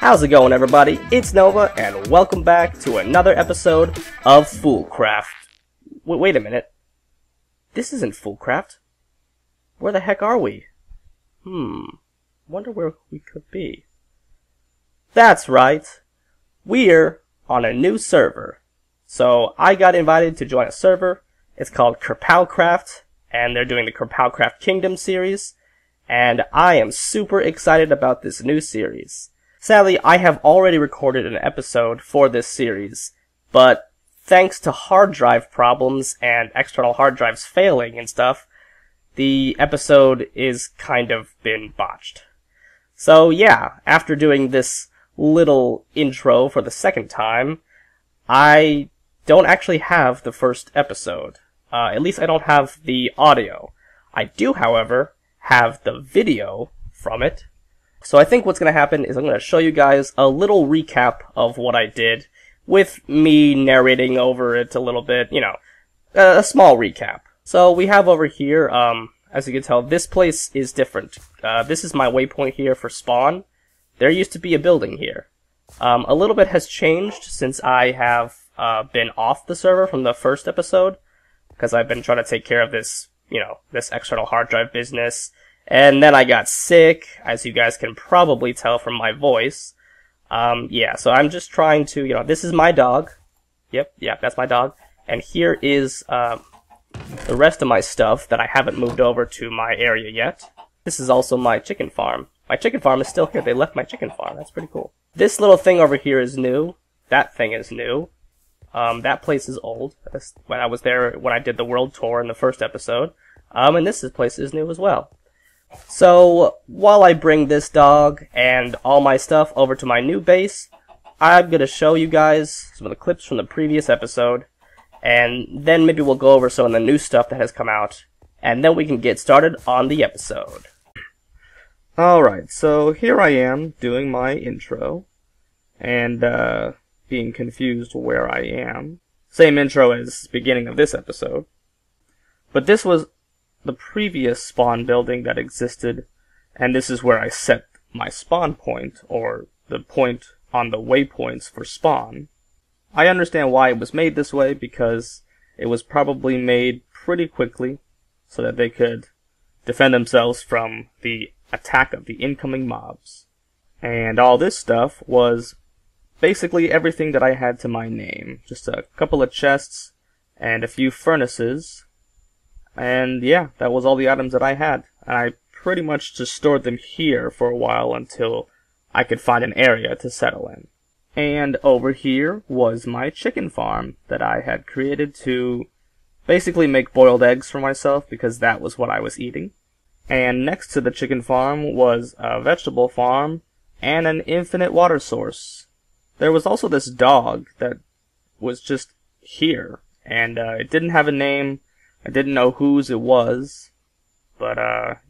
How's it going, everybody? It's Nova, and welcome back to another episode of Foolcraft. Wait a minute. This isn't Foolcraft. Where the heck are we? Wonder where we could be. That's right. We're on a new server. So I got invited to join a server. It's called Kerpowcraft, and they're doing the Kerpowcraft Kingdom series. And I am super excited about this new series. Sadly, I have already recorded an episode for this series, but thanks to hard drive problems and external hard drives failing and stuff, the episode is kind of been botched. So yeah, after doing this little intro for the second time, I don't actually have the first episode. At least I don't have the audio. I do, however, have the video from it. So I think what's going to happen is I'm going to show you guys a little recap of what I did, with me narrating over it a little bit, you know, a small recap. So we have over here, as you can tell, this place is different. This is my waypoint here for spawn. There used to be a building here. A little bit has changed since I have been off the server from the first episode, because I've been trying to take care of this, you know, this external hard drive business. And then I got sick, as you guys can probably tell from my voice. Yeah, so I'm just trying to, you know, this is my dog. Yep, that's my dog. And here is, the rest of my stuff that I haven't moved over to my area yet. This is also my chicken farm. My chicken farm is still here. They left my chicken farm. That's pretty cool. This little thing over here is new. That thing is new. That place is old. That's when I was there, when I did the world tour in the first episode. And this place is new as well. So, while I bring this dog and all my stuff over to my new base, I'm gonna show you guys some of the clips from the previous episode, and then maybe we'll go over some of the new stuff that has come out, and then we can get started on the episode. Alright, so here I am doing my intro, and being confused where I am. Same intro as the beginning of this episode. But this was the previous spawn building that existed, and this is where I set my spawn point, or the point on the waypoints for spawn. I understand why it was made this way, because it was probably made pretty quickly, so that they could defend themselves from the attack of the incoming mobs. And all this stuff was basically everything that I had to my name. Just a couple of chests, and a few furnaces. And yeah, that was all the items that I had. And I pretty much just stored them here for a while until I could find an area to settle in. And over here was my chicken farm that I had created to basically make boiled eggs for myself, because that was what I was eating. And next to the chicken farm was a vegetable farm and an infinite water source. There was also this dog that was just here, and it didn't have a name. I didn't know whose it was, but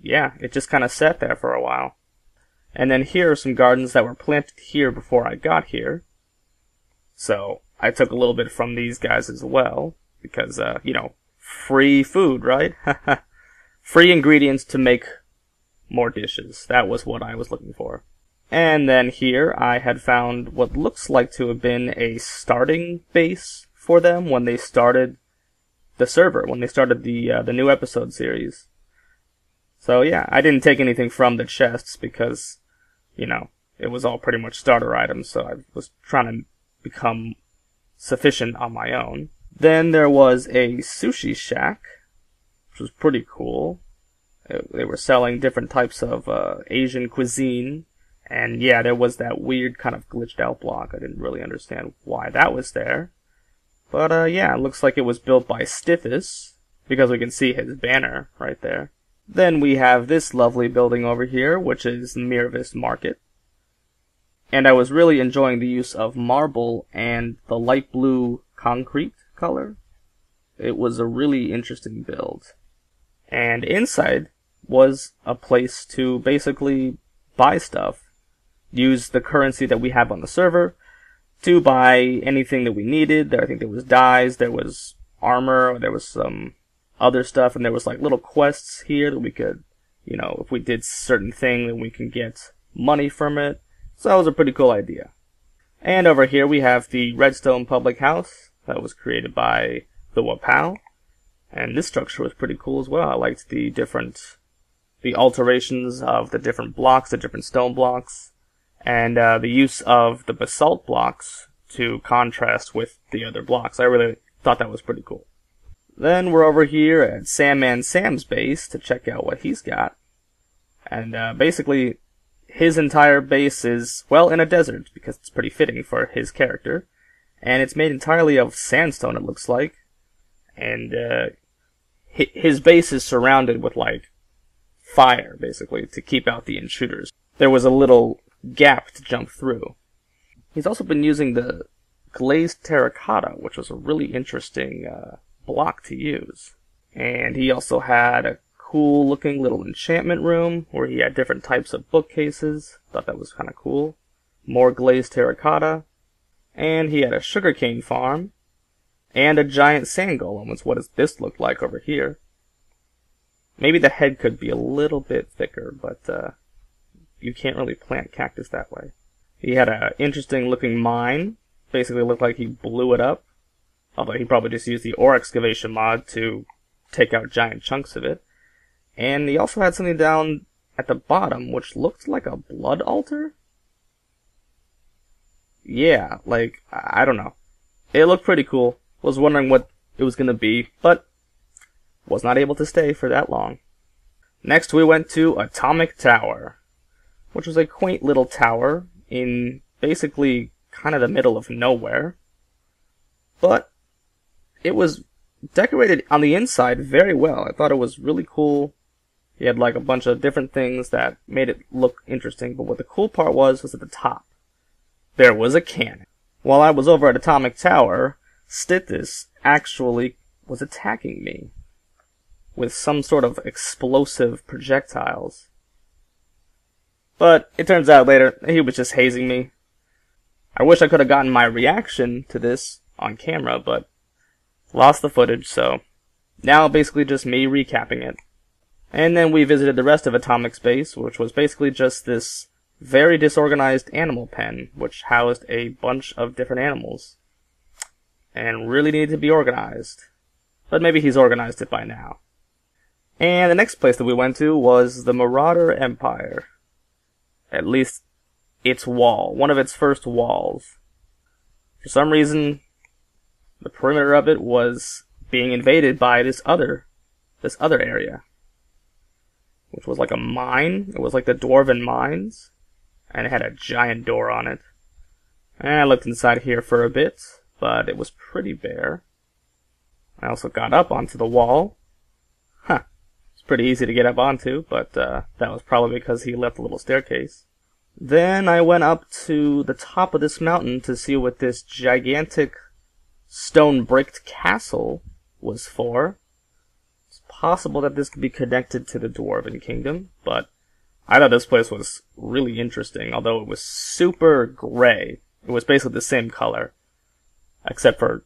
yeah, it just kind of sat there for a while. And then here are some gardens that were planted here before I got here. So I took a little bit from these guys as well, because, you know, free food, right? Free ingredients to make more dishes. That was what I was looking for. And then here I had found what looks like to have been a starting base for them when they started the server, when they started the new episode series. So yeah, I didn't take anything from the chests because, you know, it was all pretty much starter items, so I was trying to become sufficient on my own. Then there was a sushi shack, which was pretty cool. They were selling different types of Asian cuisine, and yeah, there was that weird kind of glitched out block. I didn't really understand why that was there. But, yeah, it looks like it was built by Stiffus, because we can see his banner right there. Then we have this lovely building over here, which is Mirvis Market. And I was really enjoying the use of marble and the light blue concrete color. It was a really interesting build. And inside was a place to basically buy stuff. Use the currency that we have on the server to buy anything that we needed. I think there was dyes, there was armor, there was some other stuff, and there was like little quests here that we could, you know, if we did certain thing, then we can get money from it. So that was a pretty cool idea. And over here we have the Redstone Public House that was created by the Wapau. And this structure was pretty cool as well. I liked the alterations of the different blocks, the different stone blocks, and the use of the basalt blocks to contrast with the other blocks. I really thought that was pretty cool. Then we're over here at Sandman Sam's base to check out what he's got. And basically, his entire base is, well, in a desert, because it's pretty fitting for his character. And it's made entirely of sandstone, it looks like. And his base is surrounded with, like, fire, basically, to keep out the intruders. There was a little gap to jump through. He's also been using the glazed terracotta, which was a really interesting block to use. And he also had a cool looking little enchantment room where he had different types of bookcases. Thought that was kind of cool. More glazed terracotta. And he had a sugarcane farm. And a giant sand golem was what this looked like over here. Maybe the head could be a little bit thicker, but you can't really plant cactus that way. He had an interesting looking mine. Basically looked like he blew it up. Although he probably just used the ore excavation mod to take out giant chunks of it. And he also had something down at the bottom which looked like a blood altar? Yeah, like, I don't know. It looked pretty cool. Was wondering what it was going to be, but was not able to stay for that long. Next we went to Atomic Tower, which was a quaint little tower in basically kind of the middle of nowhere. But it was decorated on the inside very well. I thought it was really cool. He had like a bunch of different things that made it look interesting, but what the cool part was at the top. There was a cannon. While I was over at Atomic Tower, Stithis actually was attacking me with some sort of explosive projectiles. But it turns out later he was just hazing me. I wish I could have gotten my reaction to this on camera, but lost the footage, so now basically just me recapping it. And then we visited the rest of Atomic Space, which was basically just this very disorganized animal pen, which housed a bunch of different animals. And really needed to be organized. But maybe he's organized it by now. And the next place that we went to was the Marauder Empire. At least its wall, one of its first walls. For some reason, the perimeter of it was being invaded by this other area. Which was like a mine. It was like the Dwarven Mines. And it had a giant door on it. And I looked inside here for a bit, but it was pretty bare. I also got up onto the wall. It's pretty easy to get up onto, but that was probably because he left a little staircase. Then I went up to the top of this mountain to see what this gigantic stone-bricked castle was for. It's possible that this could be connected to the Dwarven Kingdom, but I thought this place was really interesting, although it was super gray. It was basically the same color, except for,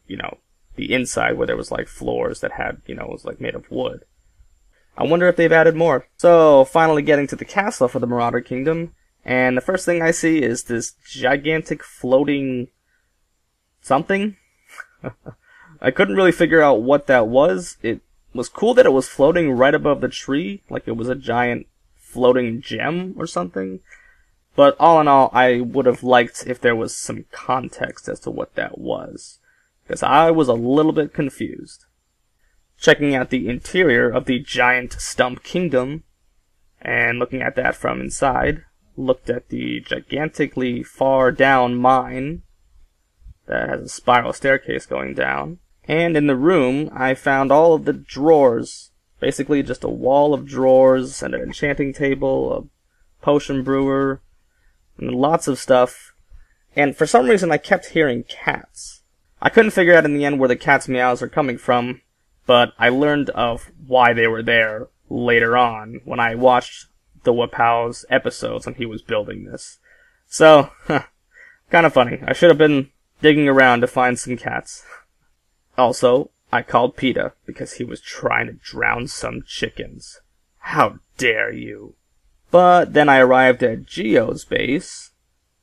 the inside where there was like floors that had, was like made of wood. I wonder if they've added more. So, finally getting to the castle for the Marauder Kingdom, and the first thing I see is this gigantic floating something. I couldn't really figure out what that was. It was cool that it was floating right above the tree, like it was a giant floating gem or something. But all in all, I would have liked if there was some context as to what that was, because I was a little bit confused. Checking out the interior of the giant stump kingdom, and looking at that from inside, looked at the gigantically far down mine that has a spiral staircase going down. And in the room, I found all of the drawers. Basically just a wall of drawers and an enchanting table, a potion brewer, and lots of stuff. And for some reason I kept hearing cats. I couldn't figure out in the end where the cat's meows are coming from, but I learned of why they were there later on when I watched the Wapau's episodes when he was building this. So, kind of funny. I should have been digging around to find some cats. Also, I called PETA because he was trying to drown some chickens. How dare you? But then I arrived at Geo's base,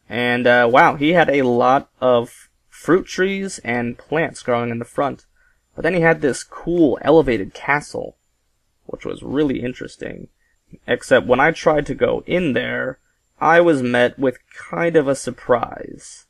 And wow, he had a lot of fruit trees and plants growing in the front. But then he had this cool elevated castle, which was really interesting. Except when I tried to go in there, I was met with kind of a surprise.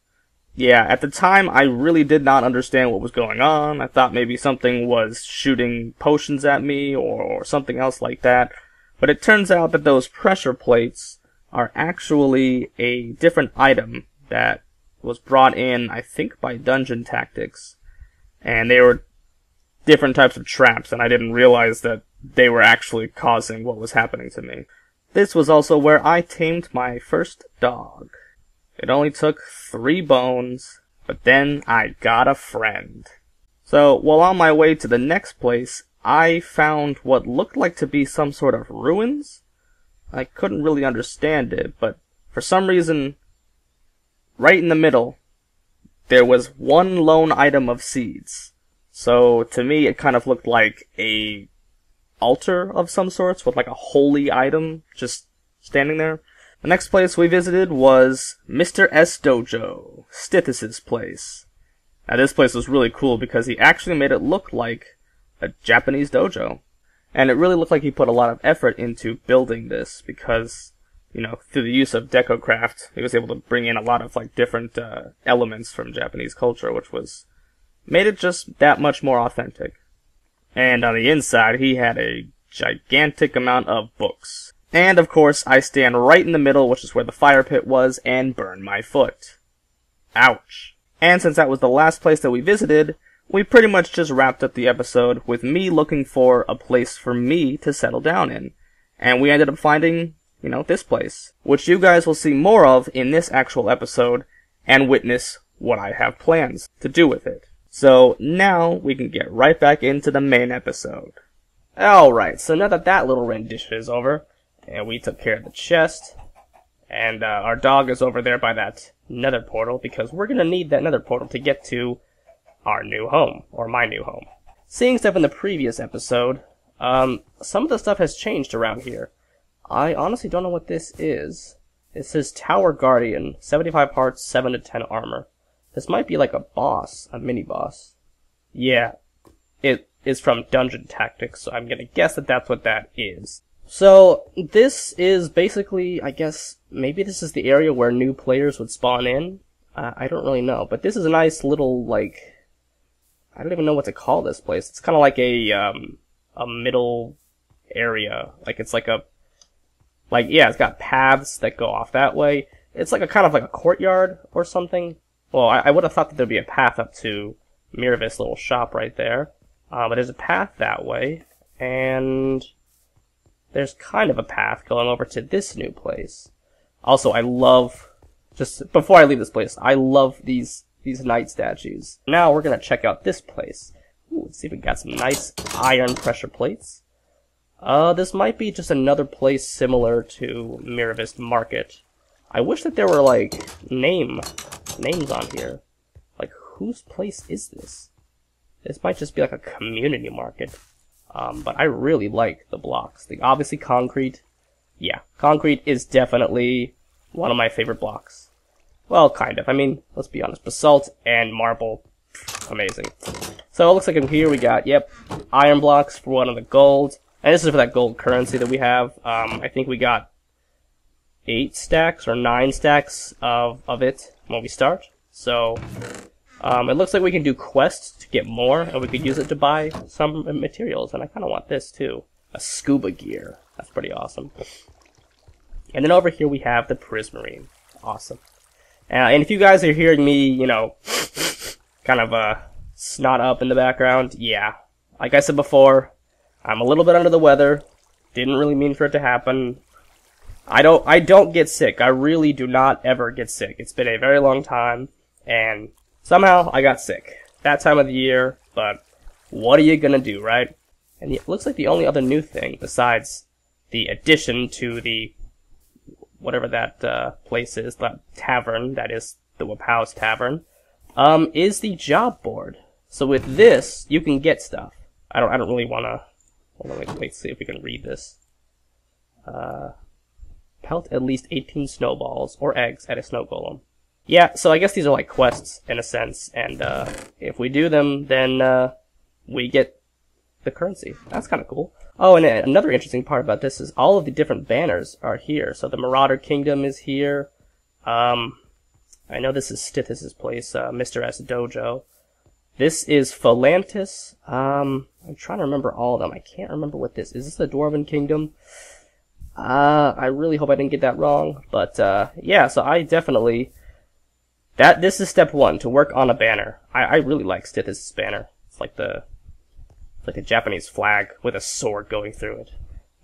Yeah, at the time, I really did not understand what was going on. I thought maybe something was shooting potions at me or something else like that. But it turns out that those pressure plates are actually a different item that was brought in, I think, by Dungeon Tactics. And they were different types of traps, and I didn't realize that they were actually causing what was happening to me. This was also where I tamed my first dog. It only took 3 bones, but then I got a friend. So, while on my way to the next place, I found what looked like to be some sort of ruins. I couldn't really understand it, but for some reason, right in the middle, there was one lone item of seeds. So, to me, it kind of looked like a altar of some sorts, with like a holy item just standing there. The next place we visited was Mr. S Dojo, Stithis' place. Now this place was really cool because he actually made it look like a Japanese dojo. And it really looked like he put a lot of effort into building this because, you know, through the use of DecoCraft, he was able to bring in a lot of like different elements from Japanese culture, which made it just that much more authentic. And on the inside, he had a gigantic amount of books. And, of course, I stand right in the middle, which is where the fire pit was, and burn my foot. Ouch. And since that was the last place that we visited, we pretty much just wrapped up the episode with me looking for a place for me to settle down in. And we ended up finding, you know, this place, which you guys will see more of in this actual episode, and witness what I have plans to do with it. So, now we can get right back into the main episode. Alright, so now that that little rendition is over, and we took care of the chest, and our dog is over there by that nether portal, because we're going to need that nether portal to get to our new home, or my new home. Seeing stuff in the previous episode, some of the stuff has changed around here. I honestly don't know what this is. It says Tower Guardian, 75 hearts, 7 to 10 armor. This might be like a boss, a mini-boss. Yeah, it is from Dungeon Tactics, so I'm going to guess that that's what that is. So, this is basically, I guess, maybe this is the area where new players would spawn in. I don't really know, but this is a nice little, like, I don't even know what to call this place. It's kind of like a middle area. Like, it's like yeah, it's got paths that go off that way. It's like a kind of like a courtyard or something. Well, I would have thought that there'd be a path up to Miravis' little shop right there. But there's a path that way, and there's kind of a path going over to this new place. Also, I love, just before I leave this place, I love these knight statues. Now we're gonna check out this place. Ooh, let's see if we got some nice iron pressure plates. This might be just another place similar to Miravis Market. I wish that there were, like, names on here. Like, whose place is this? This might just be like a community market. But I really like the blocks. Obviously concrete. Yeah, concrete is definitely one of my favorite blocks. Well, kind of. I mean, let's be honest. Basalt and marble, amazing. So it looks like in here we got, yep, iron blocks for one of the gold. And this is for that gold currency that we have. I think we got 8 stacks or 9 stacks of it when we start. So it looks like we can do quests to get more, and we could use it to buy some materials. And I kind of want this too. A scuba gear. That's pretty awesome. And then over here we have the Prismarine. Awesome. And if you guys are hearing me, you know, kind of snot up in the background, yeah. Like I said before, I'm a little bit under the weather. Didn't really mean for it to happen. I don't get sick. I really do not ever get sick. It's been a very long time, and somehow I got sick. That time of the year, but what are you gonna do, right? And it looks like the only other new thing, besides the addition to the whatever that place is, that tavern, that is the Wapau's Tavern, is the job board. So with this, you can get stuff. I don't really wanna. Hold on, let's see if we can read this. Pelt at least 18 snowballs or eggs at a snow golem. Yeah, so I guess these are like quests in a sense, and if we do them, then we get the currency. That's kind of cool. Oh, and another interesting part about this is all of the different banners are here. So the Marauder Kingdom is here. I know this is Stithis' place, Mr. S Dojo. This is Phalantis. I'm trying to remember all of them. I can't remember what this is. Is this the Dwarven Kingdom? I really hope I didn't get that wrong. But yeah, so I definitely this is step one, to work on a banner. I really like Stithis' banner. It's like a Japanese flag with a sword going through it.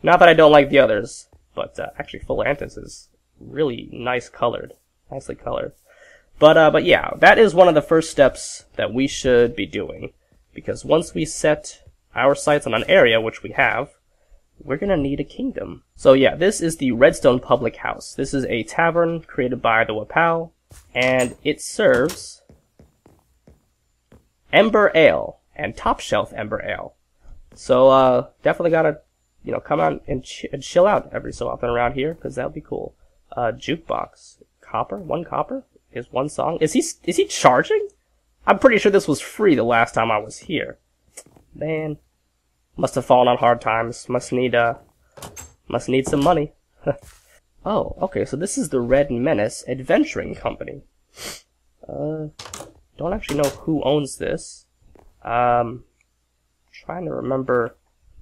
Not that I don't like the others, but actually Phalantis is really nicely colored. But yeah, that is one of the first steps that we should be doing, because once we set our sights on an area, which we have, we're gonna need a kingdom. So yeah, this is the Redstone Public House. This is a tavern created by the Wapau, and it serves Ember Ale and Top Shelf Ember Ale. So definitely gotta, come out and chill out every so often around here, because that would be cool. Jukebox. Copper? 1 copper? Is 1 song? Is he charging? I'm pretty sure this was free the last time I was here. Man. Must have fallen on hard times. Must need some money. Oh, okay, so this is the Red Menace Adventuring Company. Don't actually know who owns this. Trying to remember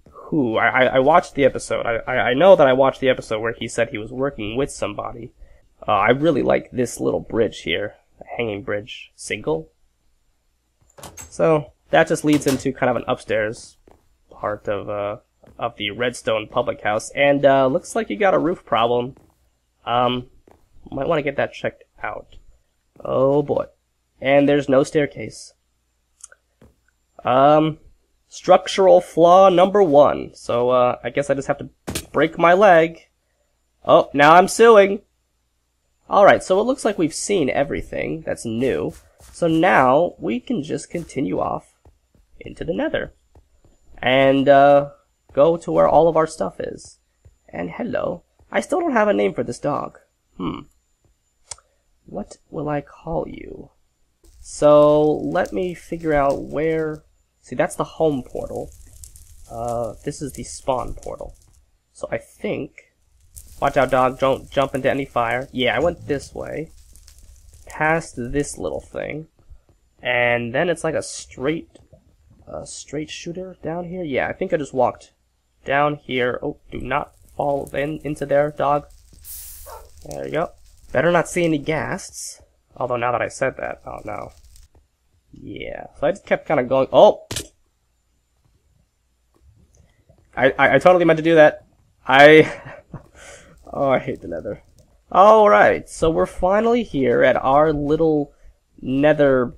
who. I watched the episode. I know that I watched the episode where he said he was working with somebody. I really like this little bridge here. A hanging bridge. Single. So, that just leads into kind of an upstairs part of the Redstone Public House. And, looks like you got a roof problem. Might want to get that checked out. Oh boy. And there's no staircase. Structural flaw number 1. So, I guess I just have to break my leg. Oh, now I'm suing. Alright, so it looks like we've seen everything that's new. So now, we can just continue off into the Nether. And, go to where all of our stuff is. And hello. I still don't have a name for this dog. What will I call you? So, let me figure out where... See, that's the home portal. This is the spawn portal. So I think... Watch out, dog. Don't jump into any fire. Yeah, I went this way. Past this little thing. And then it's like a straight shooter down here. Yeah, I think I just walked down here. Oh, do not fall into there, dog. There you go. Better not see any ghasts. Although now that I said that, oh no. Yeah, so I just kept kind of going. Oh! I totally meant to do that. Oh, I hate the Nether. Alright, so we're finally here at our little Nether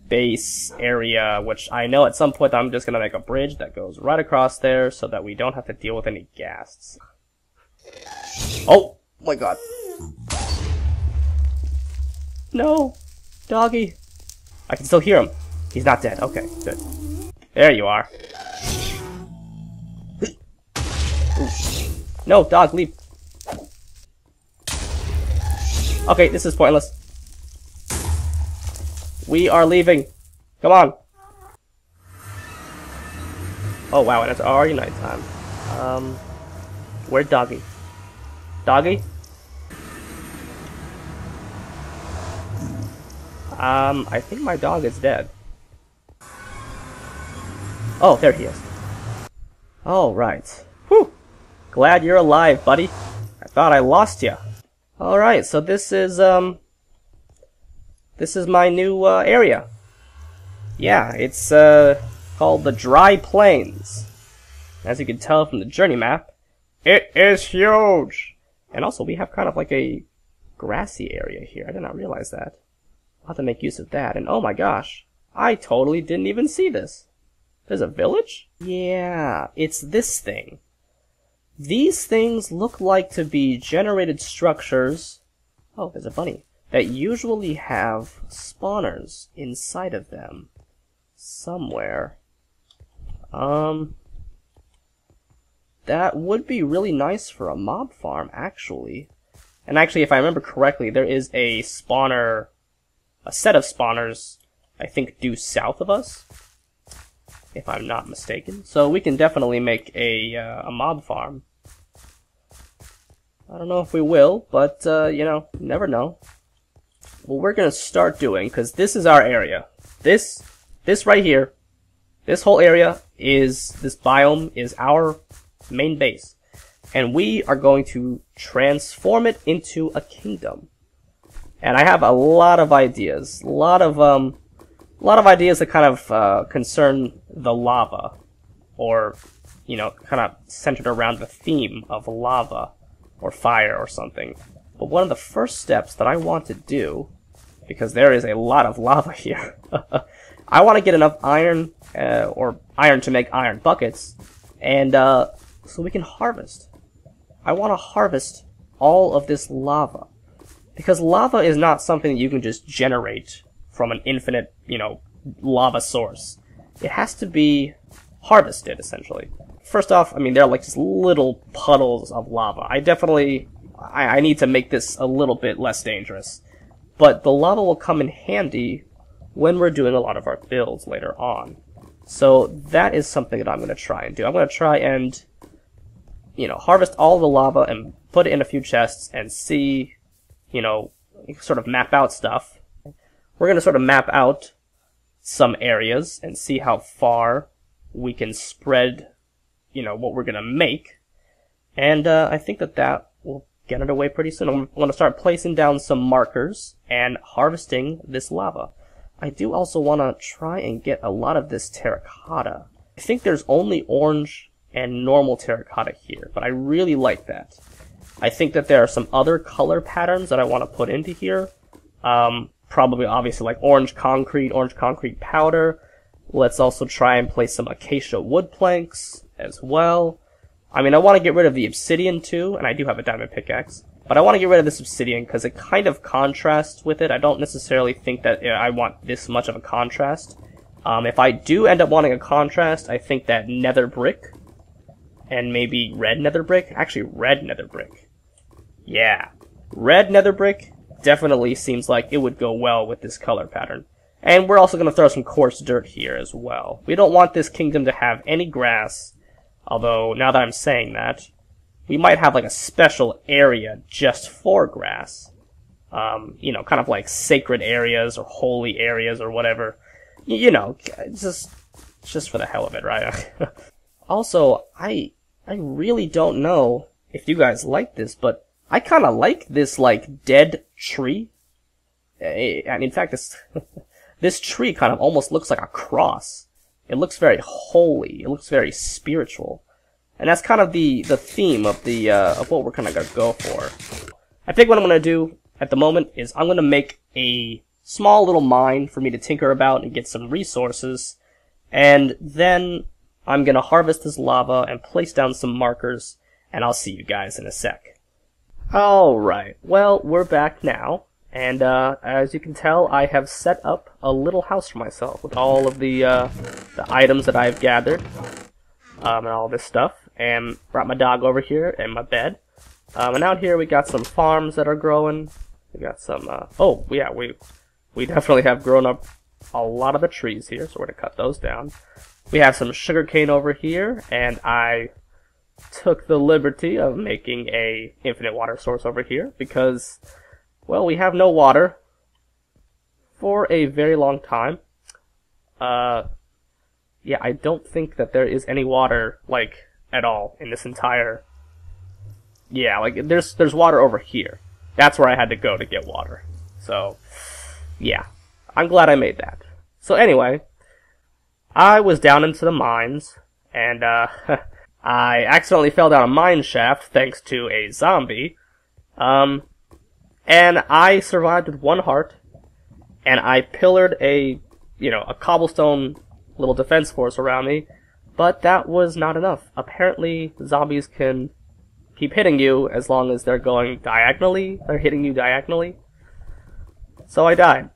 base area, which I know at some point I'm just gonna make a bridge that goes right across there so that we don't have to deal with any ghasts. Oh my god. No! Doggy! I can still hear him. He's not dead. Okay, good. There you are. No, dog, leave. Okay, this is pointless. We are leaving. Come on. Oh wow, and it's already nighttime. Where'd Doggy? Doggy? I think my dog is dead. Oh, there he is. Alright. Whew! Glad you're alive, buddy. I thought I lost you. Alright, so this is my new, area. Yeah, it's, called the Dry Plains. As you can tell from the journey map, it is huge! And also, we have kind of like a grassy area here. I did not realize that. I'll have to make use of that. And oh my gosh, I totally didn't even see this. There's a village? Yeah, it's this thing. These things look like to be generated structures. Oh, there's a bunny. That usually have spawners inside of them. Somewhere. That would be really nice for a mob farm, actually. And actually, if I remember correctly, there is a spawner, a set of spawners, I think due south of us, if I'm not mistaken. So we can definitely make a mob farm. I don't know if we will, but, you know, never know. What we're gonna start doing, because this is our area. This right here, this whole area this biome is our main base. And we are going to transform it into a kingdom. And I have a lot of ideas. A lot of ideas that kind of, concern the lava. Or, you know, kind of centered around the theme of lava. Or fire or something. But one of the first steps that I want to do, because there is a lot of lava here, I want to get enough iron, or iron to make iron buckets, and so we can harvest. I want to harvest all of this lava. Because lava is not something that you can just generate from an infinite, you know, lava source. It has to be harvested, essentially. First off, I mean, they're like just little puddles of lava. I need to make this a little bit less dangerous. But the lava will come in handy when we're doing a lot of our builds later on. So that is something that I'm going to try and do. I'm going to try and, you know, harvest all the lava and put it in a few chests and see, you know, sort of map out stuff. We're going to sort of map out some areas and see how far we can spread, you know, what we're going to make. And I think that will get underway pretty soon. I'm going to start placing down some markers and harvesting this lava. I do also want to try and get a lot of this terracotta. I think there's only orange and normal terracotta here, but I really like that. I think that there are some other color patterns that I want to put into here. Probably, obviously, like orange concrete powder. Let's also try and place some acacia wood planks as well. I mean, I want to get rid of the obsidian too, and I do have a diamond pickaxe. But I want to get rid of this obsidian because it kind of contrasts with it. I don't necessarily think that I want this much of a contrast. If I do end up wanting a contrast, I think that nether brick and maybe red nether brick. Actually, red nether brick. Yeah. Red nether brick definitely seems like it would go well with this color pattern. And we're also going to throw some coarse dirt here as well. We don't want this kingdom to have any grass. Although, now that I'm saying that, we might have like a special area just for grass. You know, kind of like sacred areas or holy areas or whatever. You know, just for the hell of it, right? Also, I really don't know if you guys like this, but I kind of like this, like, dead tree. And in fact, this tree kind of almost looks like a cross. It looks very holy. It looks very spiritual. And that's kind of the theme of of what we're kind of going to go for. I think what I'm going to do at the moment is I'm going to make a small little mine for me to tinker about and get some resources. And then I'm going to harvest this lava and place down some markers. And I'll see you guys in a sec. Alright, well, we're back now. And as you can tell, I have set up a little house for myself with all of the items that I've gathered. And all this stuff. And brought my dog over here and my bed. And out here we got some farms that are growing. We got some, oh, yeah, we definitely have grown up a lot of the trees here, so we're gonna cut those down. We have some sugarcane over here, and I took the liberty of making a infinite water source over here because, well, we have no water for a very long time. Yeah, I don't think that there is any water, like, at all in this entire... Yeah, like, there's water over here. That's where I had to go to get water. So, yeah. I'm glad I made that. So anyway, I was down into the mines, and, I accidentally fell down a mine shaft thanks to a zombie. And I survived with 1 heart, and I pillared a cobblestone little defense force around me, but that was not enough. Apparently, zombies can keep hitting you as long as they're going diagonally. They're hitting you diagonally. So I died.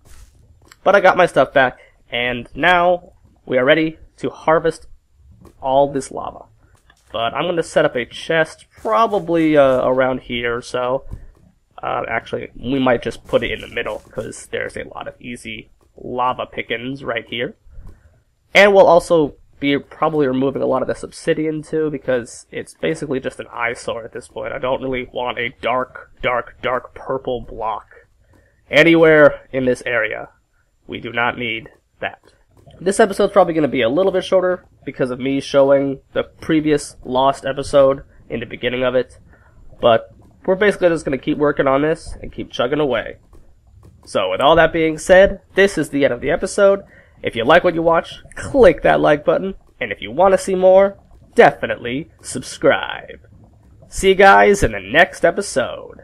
But I got my stuff back, and now we are ready to harvest all this lava. But I'm going to set up a chest probably around here or so. Actually, we might just put it in the middle, because there's a lot of easy lava pickings right here. And we'll also be probably removing a lot of this obsidian too, because it's basically just an eyesore at this point. I don't really want a dark purple block anywhere in this area. We do not need that. This episode's probably going to be a little bit shorter because of me showing the previous Lost episode in the beginning of it, but we're basically just going to keep working on this and keep chugging away. So with all that being said, this is the end of the episode. If you like what you watch, click that like button, and if you want to see more, definitely subscribe. See you guys in the next episode.